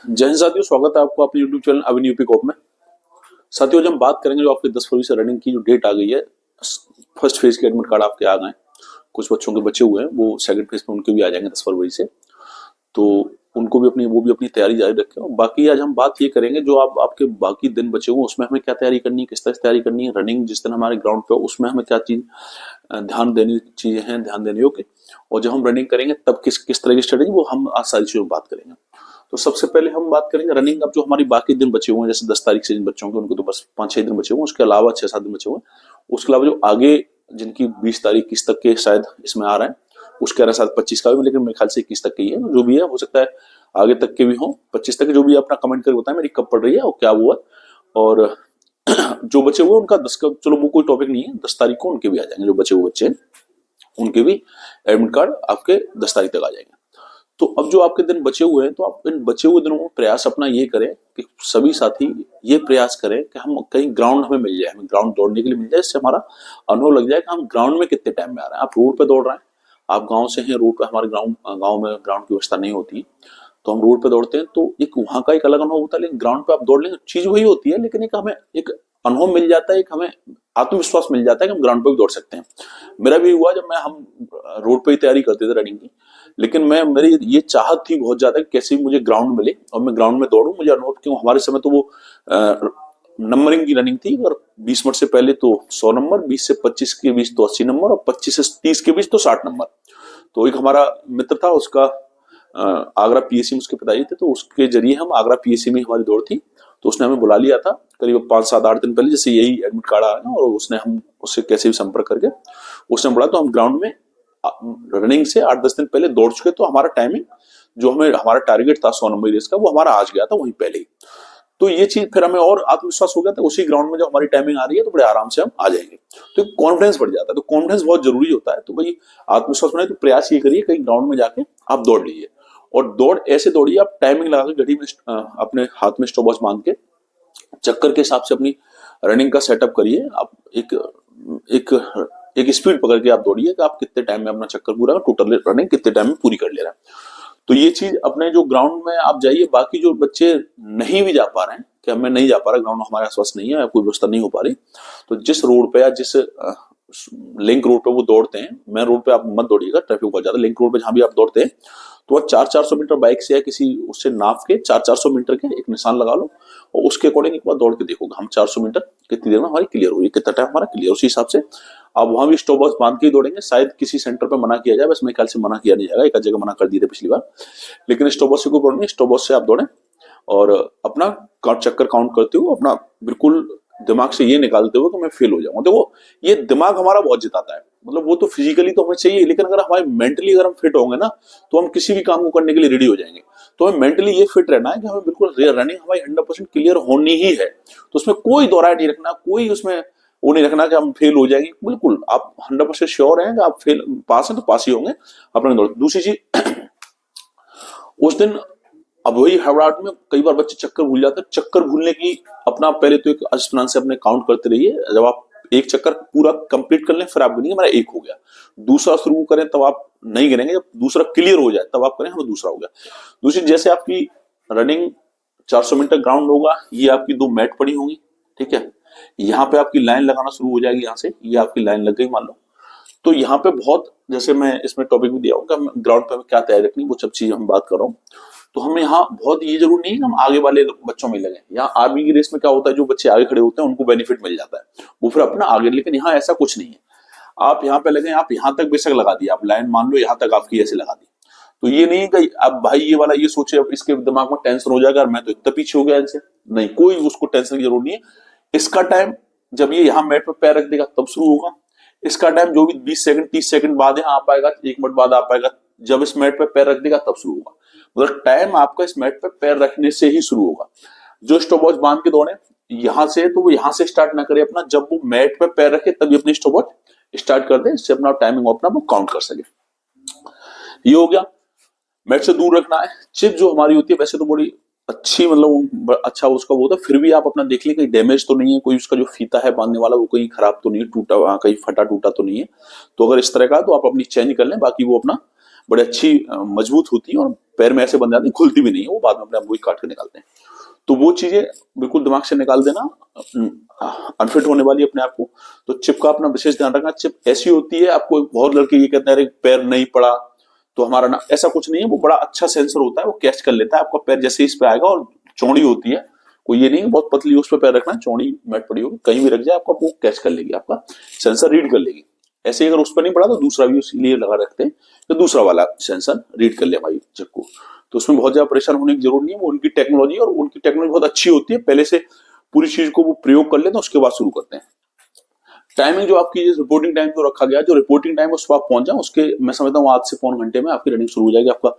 जय हिंद साथियों, स्वागत है आपको अपने YouTube चैनल अविन यूपी कोप में। साथियों, आज हम बात करेंगे जो आपके 10 फरवरी से रनिंग की जो डेट आ गई है, फर्स्ट फेज के एडमिट कार्ड आपके आ गए। कुछ बच्चों के बचे हुए हैं, वो सेकंड फेज में उनके भी आ जाएंगे 10 फरवरी से, तो उनको भी अपनी तैयारी जारी रखें। और बाकी आज हम बात ये करेंगे जो आपके बाकी दिन बचे हुए उसमें हमें क्या तैयारी करनी है, किस तरह से तैयारी करनी है। रनिंग जिस दिन हमारे ग्राउंड पे उसमें हमें क्या चीज ध्यान देनी चीजें हैं, ध्यान देने योग्य। और जब हम रनिंग करेंगे तब किस तरह की स्ट्रेटेजी, वो हम आज सारी चीजों में बात करेंगे। तो सबसे पहले हम बात करेंगे रनिंग। अब जो हमारी बाकी दिन बचे हुए हैं, जैसे 10 तारीख से जिन बच्चों के, उनको तो बस 5-6 दिन बचे हुए हैं, उसके अलावा 6-7 दिन बचे हुए हैं। उसके अलावा जो आगे जिनकी 20 तारीख 21 तक के शायद इसमें आ रहा है, उसके अलावा शायद 25 का भी, लेकिन मेरे ख्याल से 21 तक के ही है। जो भी है, हो सकता है आगे तक के भी हो, 25 तक के। जो भी अपना कमेंट करके बताएं मेरी कब पड़ रही है और क्या हुआ। और जो बचे हुए उनका 10 का, चलो वो कोई टॉपिक नहीं है, 10 तारीख को उनके भी आ जाएंगे। जो बचे हुए बच्चे उनके भी एडमिट कार्ड आपके 10 तारीख तक आ जाएंगे। तो अब जो आपके दिन बचे हुए हैं, तो आप इन बचे हुए दिनों में प्रयास अपना ये करें कि सभी साथी ये प्रयास करें कि हम कहीं ग्राउंड हमें मिल जाए, हमें ग्राउंड दौड़ने के लिए मिल जाए। इससे हमारा अनुभव लग जाए कि हम ग्राउंड में कितने टाइम में आ रहे हैं। आप रोड पे दौड़ रहे हैं, आप गांव से हैं, रोड पे हमारे गांव में ग्राउंड की व्यवस्था नहीं होती, तो हम रोड पे दौड़ते हैं, तो एक वहां का एक अलग अनुभव होता है। लेकिन ग्राउंड पे आप दौड़ लेंगे, चीज वही होती है, लेकिन एक हमें एक अनुभव मिल जाता है, एक हमें आत्मविश्वास मिल जाता है कि हम ग्राउंड पे भी दौड़ सकते हैं। मेरा भी हुआ जब हम रोड पे ही तैयारी करते थे रनिंग की, लेकिन मेरी ये चाहत थी बहुत ज्यादा कि कैसे भी मुझे ग्राउंड मिले और मैं ग्राउंड में दौड़ूं, मुझे अनुभव। क्यों, हमारे समय तो वो नंबरिंग की रनिंग थी, और 20 मिनट से पहले तो 100 नंबर, 20 से 25 के बीच तो 80 नंबर, और 25 से 30 के बीच तो 60 नंबर। तो एक हमारा मित्र था, उसका आगरा पीएससी में उसके पिताजी थे, तो उसके जरिए हम आगरा पीएससी में हमारी दौड़ थी, तो उसने हमें बुला लिया था करीब 5-7-8 दिन पहले, जैसे यही एडमिट कार्ड आया, और उसने हम उससे कैसे भी संपर्क करके उसने बोला, तो हम ग्राउंड में रनिंग से 8-10 दिन पहले दौड़ चुके। तो हमारा टाइमिंग जो हमारा टारगेट था 100 नंबर रेस का, वो हमारा आज गया था वहीं पहले ही। तो ये चीज फिर हमें और आत्मविश्वास हो गया था, उसी ग्राउंड में जो हमारी टाइमिंग आ रही है तो बड़े आराम से हम आ जाएंगे। तो कॉन्फिडेंस बढ़ जाता है, तो कॉन्फिडेंस बहुत जरूरी होता है। तो भाई आत्मविश्वास बनाए, तो प्रयास ये करिए कहीं ग्राउंड में जाके आप दौड़ लीजिए, और दौड़ ऐसे दौड़िए, आप टाइमिंग लगा के घड़ी में अपने हाथ में स्टॉपवॉच बांध के चक्कर के हिसाब से अपनी रनिंग का सेटअप करिए। आप एक एक स्पीड पकड़ के आप दौड़िए कि आप कितने टाइम में अपना चक्कर पूरा, टोटल रनिंग कितने टाइम में पूरी कर ले रहे हैं। तो ये चीज अपने जो ग्राउंड में आप जाइए। बाकी जो बच्चे नहीं भी जा पा रहे हैं कि हमें नहीं जा पा रहा, ग्राउंड हमारे आसपास नहीं है, कोई व्यवस्था नहीं हो पा रही, तो जिस रोड पे या जिस लिंक रोड पे वो दौड़ते हैं, मेन रोड पे आप मत दौड़िएगा, ट्रैफिक बहुत ज्यादा। लिंक रोड पे जहां भी आप दौड़ते हैं, तो वह 400-400 मीटर बाइक से या किसी उससे नाप के 400-400 मीटर के एक निशान लगा लो, और उसके अकॉर्डिंग एक बार दौड़ के देखोगे हम 400 मीटर कितनी देर में हमारी क्लियर हो रही है, कितना टाइम हमारा क्लियर, उसी हिसाब से आप वहां भी स्टॉप वॉच बांध के ही दौड़ेंगे। शायद किसी सेंटर पे मना किया जाए, बस मेरे ख्याल से मना किया नहीं जाएगा, एक जगह मना कर दिए थे पिछली बार, लेकिन स्टॉप वॉच से कोई प्रॉब्लम नहीं। स्टॉप वॉच से आप दौड़े और अपना चक्कर काउंट करते हो, अपना बिल्कुल दिमाग से ये निकालते हो कि मैं फेल हो जाऊंगा। देखो, ये दिमाग हमारा बहुत जिताता है, मतलब वो तो फिजिकली तो हमें चाहिए, लेकिन अगर हमारे मेंटली अगर हम फिट होंगे ना, तो हम किसी भी काम को करने के लिए रेडी हो जाएंगे। तो हमें मेंटली ये फिट रहना है कि हमें बिल्कुल रनिंग हमारी 100% क्लियर होनी ही है। तो उसमें कोई दो राय नहीं रखना, कोई उसमें वो नहीं रखना कि हम फेल हो जाएंगे। बिल्कुल आप 100% श्योर हैं कि आप पास हैं तो पास ही होंगे अपने दौड़। दूसरी चीज, उस दिन अब वही हड़बड़ाहट में कई बार बच्चे चक्कर भूल जाते हैं। चक्कर भूलने की अपना पहले तो एक स्मरण से अपने काउंट करते रहिए। जब आप एक चक्कर पूरा कंप्लीट कर लें, फिर आप गिनेंगे मेरा एक हो गया। दूसरा शुरू करें तब आप नहीं गिनेंगे, जब दूसरा क्लियर हो जाए तब आप करें हमें दूसरा हो गया। दूसरी, जैसे आपकी रनिंग 400 मीटर ग्राउंड होगा, ये आपकी 2 मैट पड़ी होंगी, ठीक है। यहाँ पे आपकी लाइन लगाना शुरू हो जाएगी, यहाँ से ये आपकी लाइन लग गई मान लो। तो यहाँ पे बहुत, जैसे मैं इसमें टॉपिक भी दिया हूँ कि ग्राउंड पे क्या तैयारी रखनी, वो सब चीज हम बात कर रहा हूँ। तो हमें यहाँ बहुत ये जरूर नहीं है कि हम आगे वाले बच्चों में लगे। यहाँ आर्मी की रेस में क्या होता है, जो बच्चे आगे खड़े होते हैं उनको बेनिफिट मिल जाता है, वो फिर अपना आगे। लेकिन यहाँ ऐसा कुछ नहीं है, आप यहाँ पे लगे, आप यहाँ तक बेशक लगा दिए, आप लाइन मान लो यहाँ तक आपकी ऐसे लगा दी, तो ये नहीं कि अब भाई ये वाला ये सोचे, अब इसके दिमाग में टेंशन हो जाएगा, मैं तो इतना पीछे हो गया इनसे। नहीं, कोई उसको टेंशन की जरूरत नहीं है। इसका टाइम जब ये यहाँ मैट पर पैर रख देगा तब शुरू होगा। इसका टाइम जो भी 20 सेकंड 30 सेकंड बाद यहाँ आ पाएगा, 1 मिनट बाद आ पाएगा, जब इस मैट पे पैर रख देगा तब शुरू होगा। मतलब टाइम आपका इस मैट पे पैर रखने से ही शुरू होगा। जो स्टॉपवॉच बांध के दौड़े यहां से, तो वो यहां से स्टार्ट ना करे अपना, जब वो मैट पे पैर रखे तभी अपनी स्टॉपवॉच स्टार्ट कर दे, इससे अपना टाइमिंग अपना वो काउंट कर सके। ये हो गया। मैट से दूर रखना है। चिप जो हमारी होती है वैसे तो बड़ी अच्छी, मतलब अच्छा उसका वो था, फिर भी आप अपना देख लें कहीं डैमेज तो नहीं है, कोई उसका जो फीता है बांधने वाला वो कहीं खराब तो नहीं है, टूटा कहीं फटा टूटा तो नहीं है। तो अगर इस तरह का तो आप अपनी चेंज कर लें, बाकी वो अपना बड़े अच्छी मजबूत होती है और पैर में ऐसे बन जाती है, खुलती भी नहीं है, वो बाद में अपने आप वही काट के निकालते हैं। तो वो चीजें बिल्कुल दिमाग से निकाल देना, अनफिट होने वाली अपने आप को। तो चिप का अपना विशेष ध्यान रखना। चिप ऐसी होती है, आपको बहुत लड़के ये कहते हैं अरे पैर नहीं पड़ा तो हमारा ना, ऐसा कुछ नहीं है। वो बड़ा अच्छा सेंसर होता है, वो कैच कर लेता है आपका पैर जैसे इस पे आएगा, और चौड़ी होती है, कोई ये नहीं है बहुत पतली उस पर पैर रखना है, चौड़ी मैट पड़ी होगी कहीं भी रख जाए आपका वो कैच कर लेगी, आपका सेंसर रीड कर लेगी। ऐसे ही अगर उस पर नहीं पड़ा तो दूसरा भी इसीलिए लगा रखते हैं तो दूसरा वाला सेंसर रीड कर ले हमारी चिप को। तो उसमें बहुत ज्यादा परेशान होने की जरूरत नहीं है। वो उनकी टेक्नोलॉजी, और उनकी टेक्नोलॉजी बहुत अच्छी होती है, पहले से पूरी चीज को वो प्रयोग कर लेते हैं, उसके बाद शुरू करते हैं। टाइमिंग जो आपकी रिपोर्टिंग टाइम जो रखा गया, जो रिपोर्टिंग टाइम उस पर आप पहुंच जाए, उसके मैं समझता हूँ आज से 1.25 घंटे में आपकी रनिंग शुरू हो जाएगी। आपका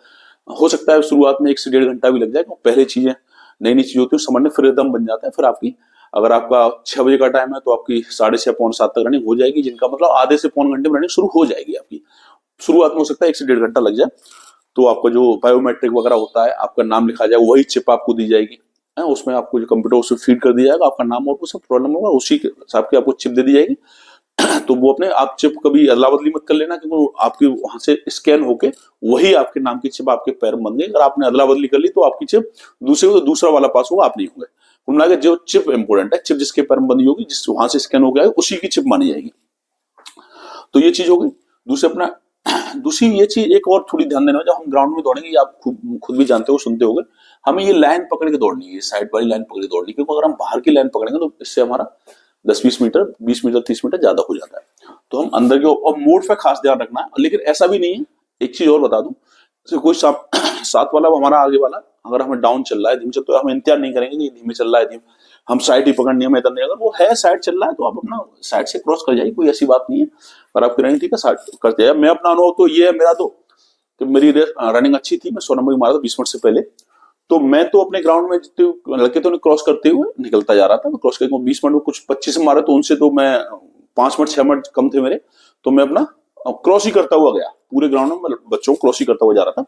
हो सकता है शुरुआत में 1 से 1.5 घंटा भी लग जाए, पहले चीजें नई नई चीज होती है, समझने फिर एकदम बन जाता है। फिर आपकी अगर आपका 6 बजे का टाइम है तो आपकी 6:30 पौन 7 तक रनिंग हो जाएगी, जिनका मतलब आधे से पौन घंटे में रनिंग शुरू हो जाएगी आपकी। शुरुआत में हो सकता है 1 से 1.5 घंटा लग जाए। तो आपका जो बायोमेट्रिक वगैरह होता है, आपका नाम लिखा जाए, वही चिप आपको दी जाएगी, उसमें आपको जो कंप्यूटर उसमें फीड कर दिया जाएगा, आपका नाम और सब प्रॉब्लम होगा, उसी के हिसाब की आपको चिप दे दी जाएगी। तो वो अपने आप चिप कभी अदला बदली मत कर लेना, क्योंकि आपकी वहां से स्कैन होके वही आपके नाम की चिप आपके पैर में बन गई। अगर आपने अदला बदली कर ली तो आपकी चिप दूसरे को, दूसरा वाला पास होगा, आप नहीं होंगे। कुल मिला के जो चिप इंपोर्टेंट है, चिप जिसके पैर में बनी होगी, जिस वहां से स्कैन हो गया उसी की चिप मानी जाएगी। तो ये चीज हो गई। दूसरे अपना दूसरी ये चीज एक और थोड़ी ध्यान देना, जब हम ग्राउंड में दौड़ेंगे, आप खुद भी जानते हो, सुनते होगे, हमें ये लाइन पकड़ के दौड़नी है, साइड वाली लाइन पकड़ के दौड़नी है, क्योंकि अगर हम बाहर की लाइन पकड़ेंगे तो इससे हमारा 10-20 मीटर, 20 मीटर, 30 मीटर ज्यादा हो जाता है। तो हम अंदर के, और मोड पे खास ध्यान रखना है। लेकिन ऐसा भी नहीं है, एक चीज और बता दूं, जैसे कोई साथ वाला, हमारा आगे वाला अगर हमें डाउन चल रहा है, धीमे चल, तो हम इंतजार नहीं करेंगे कि धीमे चल रहा है, हम साइड ही पकड़नी है, इधर नहीं। अगर वो है साइड चल रहा है तो आप अपना साइड से क्रॉस कर जाइए, कोई ऐसी बात नहीं है। पर आपकी रनिंग ठीक है, साइड कर जाइए। मैं अपना अनुभव तो ये है मेरा, तो मेरी रनिंग अच्छी थी, मैं 100 नंबर मारा था 20 मिनट से पहले। तो मैं तो अपने ग्राउंड में जितने लड़के तो क्रॉस करते हुए निकलता जा रहा था, क्रॉस करके 20 मिनट में कुछ 25 मारे, तो उनसे तो मैं 5 मिनट 6 मिनट कम थे मेरे, तो मैं अपना क्रॉस ही करता हुआ गया पूरे ग्राउंड में, बच्चों को क्रॉस ही करता हुआ जा रहा था।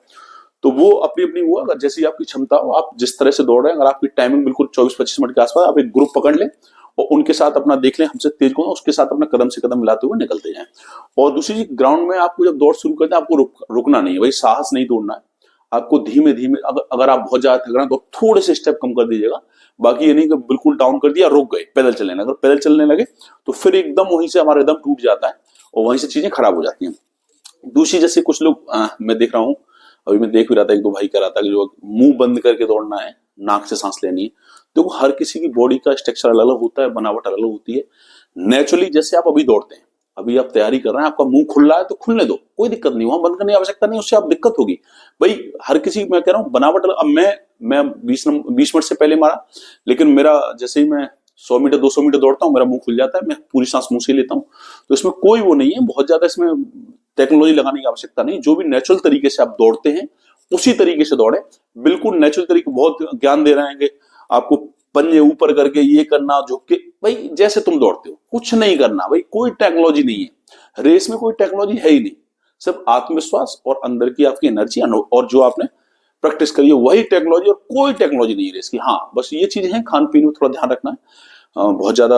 तो वो अपनी अपनी वो, अगर जैसी आपकी क्षमता हो, आप जिस तरह से दौड़ रहे हैं, अगर आपकी टाइमिंग बिल्कुल 24-25 मिनट के आसपास, आप एक ग्रुप पकड़ लें और उनके साथ अपना देख लें हमसे तेज कौन, उसके साथ अपना कदम से कदम मिलाते हुए निकलते जाएं। और दूसरी चीज, ग्राउंड में आपको जब दौड़ शुरू करते हैं, आपको रुकना नहीं है भाई, साहस नहीं तोड़ना है आपको। धीमे धीमे, अगर आप बहुत ज्यादा थक रहे हैं तो थोड़े से स्टेप कम कर दीजिएगा। बाकी ये नहीं कि बिल्कुल डाउन कर दिया, रुक गए, पैदल चलने। अगर पैदल चलने लगे तो फिर एकदम वहीं से हमारा एकदम टूट जाता है और वहीं से चीजें खराब हो जाती हैं। दूसरी, जैसे कुछ लोग मैं देख रहा हूँ, अभी मैं देख भी रहा था, 1-2 भाई कह रहा था कि जो मुंह बंद करके दौड़ना है, नाक से सांस लेनी है। तो हर किसी की बॉडी का स्ट्रक्चर अलग अलग होता है, बनावट अलग अलग होती है। नेचुरली जैसे आप अभी दौड़ते हैं, अभी आप तैयारी कर रहे हैं, आपका मुंह खुल रहा है तो खुलने दो, कोई दिक्कत नहीं, वहां बंद करने की आवश्यकता नहीं, उससे आप दिक्कत होगी भाई। हर किसी, मैं कह रहा हूँ बनावट। अब मैं 20 मिनट से पहले मारा, लेकिन मेरा जैसे ही मैं 100 मीटर 200 मीटर दौड़ता हूँ, मेरा मुंह खुल जाता है, मैं पूरी सांस मुंह से लेता हूँ। तो इसमें कोई वो नहीं है, बहुत ज्यादा इसमें टेक्नोलॉजी लगाने की आवश्यकता नहीं। जो भी नेचुरल तरीके से आप दौड़ते हैं उसी तरीके से दौड़े, बिल्कुल नेचुरल तरीके। बहुत ज्ञान दे रहे हैं कि आपको पंजे ऊपर करके ये करना, झुक के, भाई जैसे तुम दौड़ते हो कुछ नहीं करना भाई, कोई टेक्नोलॉजी नहीं है रेस में, कोई टेक्नोलॉजी है ही नहीं, सिर्फ आत्मविश्वास और अंदर की आपकी एनर्जी और जो आपने प्रैक्टिस करी है वही टेक्नोलॉजी, और कोई टेक्नोलॉजी नहीं है रेस की। हाँ बस ये चीजें हैं, खान पीन में थोड़ा ध्यान रखना है, बहुत ज्यादा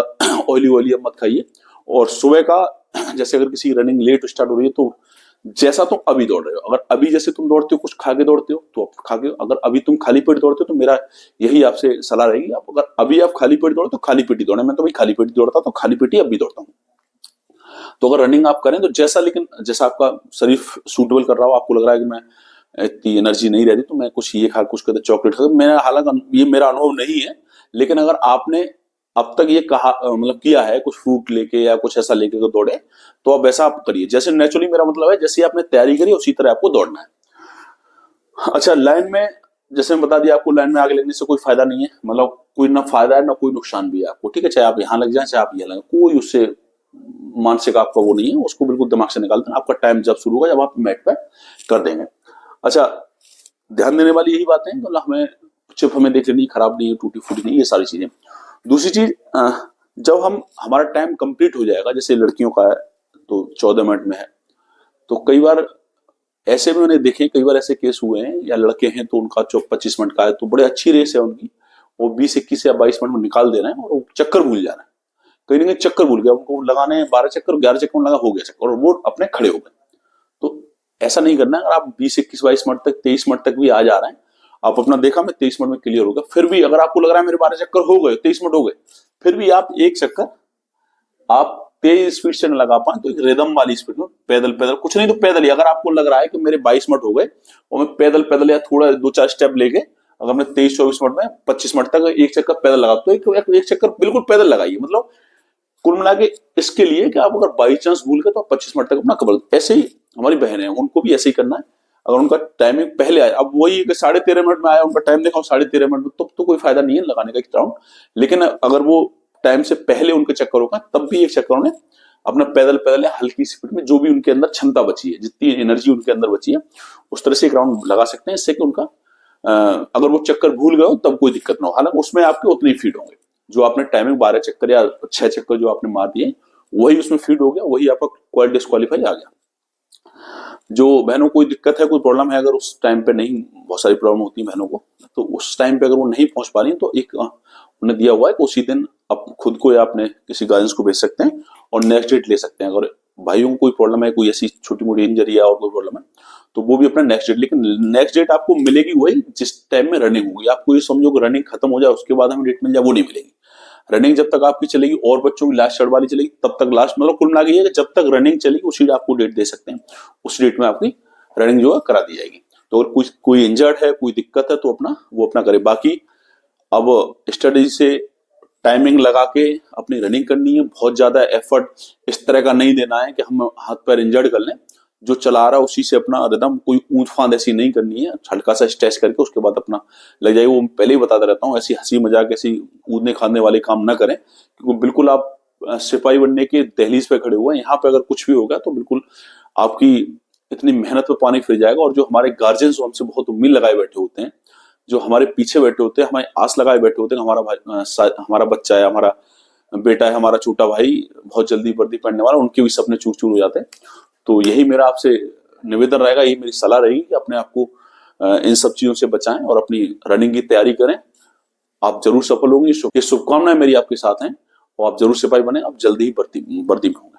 ऑयली मत खाइए। और सुबह का, जैसे अगर किसी रनिंग लेट स्टार्ट हो रही है तो जैसा तुम अभी दौड़ रहे हो, अगर अभी जैसे तुम दौड़ते हो कुछ खा के दौड़ते हो तो खा के, अगर अभी तुम खाली पेट दौड़ते हो तो मेरा यही आपसे सलाह रहेगी, आप अगर अभी आप खाली पेट दौड़ो तो खाली पेट ही दौड़े। मैं तो भाई खाली पेट दौड़ता तो खाली पेट ही अब भी दौड़ता हूँ। तो अगर रनिंग आप करें तो जैसा, लेकिन जैसा आपका शरीर सूटेबल कर रहा हो, आपको लग रहा है कि मैं इतनी एनर्जी नहीं रहती तो मैं कुछ ये खा, कुछ कहते चॉकलेट खा, मेरा हालांकि ये मेरा अनुभव नहीं है, लेकिन अगर आपने अब तक ये कहा, मतलब किया है कुछ फ्रूट लेके या कुछ ऐसा लेके तो दौड़े, तो अब ऐसा आप करिए जैसे नेचुरली, मेरा मतलब है जैसे आपने तैयारी करी उसी तरह आपको दौड़ना है। अच्छा, लाइन में जैसे मैं बता दिया आपको, लाइन में आगे लगने से कोई फायदा नहीं है, मतलब कोई ना फायदा है ना कोई नुकसान भी है आपको, ठीक है। चाहे आप यहाँ लग जाए चाहे आप यहाँ लगे, कोई उससे मानसिक आपका वो नहीं है, उसको बिल्कुल दिमाग से निकाल देना। आपका टाइम जब शुरू होगा, जब आप मैट पे कर देंगे। अच्छा, ध्यान देने वाली यही बातें, मतलब हमें चिप हमें देख लेनी, खराब नहीं है, टूटी फूटी नहीं, ये सारी चीजें। दूसरी चीज, जब हमारा टाइम कंप्लीट हो जाएगा, जैसे लड़कियों का है तो 14 मिनट में है, तो कई बार ऐसे भी मैंने देखे, कई बार ऐसे केस हुए हैं, या लड़के हैं तो उनका 25 मिनट का है तो बड़े अच्छी रेस है उनकी, वो 20-21 या 22 मिनट में निकाल दे रहे हैं, और वो चक्कर भूल जा रहे हैं, कहीं ना कहीं चक्कर भूल गया, उनको लगाने 12 चक्कर 11 चक्कर में लगा, हो गया चक्कर, और वो अपने खड़े हो गए। तो ऐसा नहीं करना है। अगर आप 20, 21, 22 मिनट तक, 23 मिनट तक भी आ जा रहे हैं, आप अपना देखा मैं 23 मिनट में क्लियर हो गया, फिर भी अगर आपको लग रहा है मेरे 12 चक्कर हो गए, 23 मिनट हो गए, फिर भी आप एक चक्कर आप तेज स्पीड से न लगा पाए तो एक रिदम वाली स्पीड में पैदल पैदल, कुछ नहीं तो पैदल ही, अगर आपको लग रहा है कि मेरे 22 मिनट हो गए और मैं पैदल पैदल या थोड़ा 2-4 स्टेप लेके अगर मैं 23-24 मिनट में 25 मिनट तक एक चक्कर पैदल लगा तो एक चक्कर बिल्कुल पैदल लगाइए। मतलब कुल मिला के इसके लिए कि आप अगर बाई चांस भूल गए तो आप 25 मिनट तक अपना कवर। ऐसे ही हमारी बहन है, उनको भी ऐसे ही करना है। अगर उनका टाइमिंग पहले आया, अब वही 13.5 मिनट में आया, उनका टाइम देखा 13.5 मिनट में, तो कोई फायदा नहीं है लगाने का एक्स्ट्रा राउंड। लेकिन अगर वो टाइम से पहले उनके चक्कर होगा तब भी एक चक्कर उन्हें अपना पैदल पैदल या हल्की स्पीड में जो भी उनके अंदर क्षमता बची है, जितनी एनर्जी उनके अंदर बची है, उस तरह से एक राउंड लगा सकते हैं। इससे कि उनका अगर वो चक्कर भूल गए हो तब कोई दिक्कत ना हो। हालांकि उसमें आपके उतने ही फीड होंगे जो आपने टाइमिंग 12 चक्कर या 6 चक्कर जो आपने मार दिए वही उसमें फीड हो गया, वही आपका क्वालिटी डिस्क्वालीफाई आ गया। जो बहनों को कोई दिक्कत है, कोई प्रॉब्लम है, अगर उस टाइम पे नहीं, बहुत सारी प्रॉब्लम होती है बहनों को, तो उस टाइम पे अगर वो नहीं पहुंच पा रही तो एक उन्हें दिया हुआ है कि उसी दिन आप खुद को या अपने किसी गार्जियंस को भेज सकते हैं और नेक्स्ट डेट ले सकते हैं। अगर भाइयों को कोई प्रॉब्लम है, कोई ऐसी छोटी मोटी इंजरी है और कोई प्रॉब्लम है तो वो भी अपना नेक्स्ट डेट, लेकिन नेक्स्ट डेट आपको मिलेगी वही जिस टाइम में रनिंग होगी। आपको ये समझो कि रनिंग खत्म हो जाए उसके बाद हमें डेट मिल जाए, वो नहीं मिलेगी। रनिंग जब तक आपकी चलेगी और बच्चों की लास्ट शर्ट वाली चलेगी तब तक लास्ट, मतलब कुल मिला के जब तक रनिंग चलेगी उसी आपको डेट दे सकते हैं, उस डेट में आपकी रनिंग जो है करा दी जाएगी। तो अगर कोई इंजर्ड है, कोई दिक्कत है तो वो अपना करे। बाकी अब स्टडी से टाइमिंग लगा के अपनी रनिंग करनी है, बहुत ज्यादा एफर्ट इस तरह का नहीं देना है कि हम हाथ पैर इंजर्ड कर लें। जो चला रहा है उसी से अपना रिदम, कोई ऊंट फांद ऐसी नहीं करनी है, हल्का सा स्ट्रेच करके उसके बाद अपना लग जाएगा। वो पहले ही बताता रहता हूँ, ऐसी हंसी मजाक ऐसी कूदने खादने वाले काम ना करें, क्योंकि बिल्कुल आप सिपाही बनने के दहलीज पे खड़े हुए हैं। यहाँ पे अगर कुछ भी होगा तो बिल्कुल आपकी इतनी मेहनत पे पानी फिर जाएगा। और जो हमारे गार्जियंस हमसे बहुत उम्मीद लगाए बैठे होते हैं, जो हमारे पीछे बैठे होते हैं, हमारे आस लगाए बैठे होते हैं, हमारा भाई, हमारा बच्चा है, हमारा बेटा है, हमारा छोटा भाई बहुत जल्दी वर्दी पहनने वाला, उनके भी सपने चूर चूर हो जाते हैं। तो यही मेरा आपसे निवेदन रहेगा, यही मेरी सलाह रहेगी कि अपने आप को इन सब चीजों से बचाएं और अपनी रनिंग की तैयारी करें। आप जरूर सफल होंगे। ये शुभकामनाएं मेरी आपके साथ हैं और आप जरूर सिपाही बने, आप जल्दी ही भर्ती में होंगे।